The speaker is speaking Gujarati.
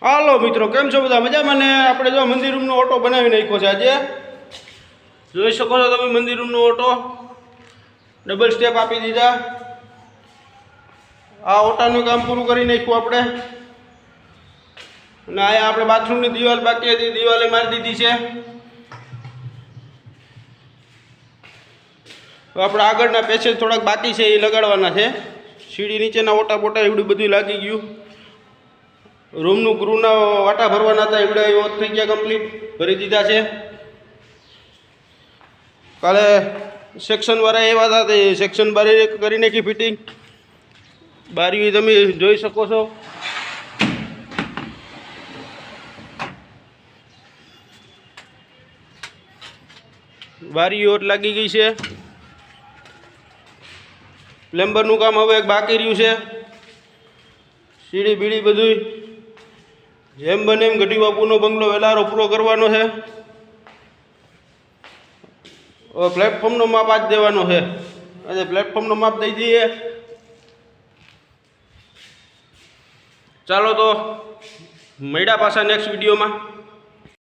હાલો મિત્રો, કેમ છો બધા? મજામાં ને? આપણે જો મંદિર રૂમનો ઓટો બનાવી નાખ્યો છે. આજે જોઈ શકો છો તમે મંદિર રૂમનો ઓટો ડબલ સ્ટેપ આપી દીધા. આ ઓટાનું કામ પૂરું કરી નાખ્યું આપણે. અને અહીંયા આપણે બાથરૂમની દિવાલ બાકી હતી, દિવાલે મારી દીધી છે. તો આપણે આગળના પેસેજ થોડાક બાકી છે, એ લગાડવાના છે. સીડી નીચેના ઓટા બોટા એવડું બધું લાગી ગયું. રૂમનું ગૃહના વાટા ભરવાના હતા, એવડા એવો થઈ ગયા, કમ્પ્લીટ ભરી દીધા છે. કાલે સેક્શનવાળા એવા હતા, તે સેક્શન બારી કરી નાખી ફિટિંગ. બારી તમે જોઈ શકો છો. બારીઓ લાગી ગઈ છે. પ્લેમ્બરનું કામ હવે એક બાકી રહ્યું છે. સીડી બીડી બધું જેમ બને એમ ગઢી બાપુનો બંગલો વેલારો પૂરો કરવાનો છે. હવે પ્લેટફોર્મનો માપ આજ દેવાનો છે. આજે પ્લેટફોર્મનો માપ દઈ દઈએ. ચાલો તો મળ્યા પાછા નેક્સ્ટ વિડીયોમાં.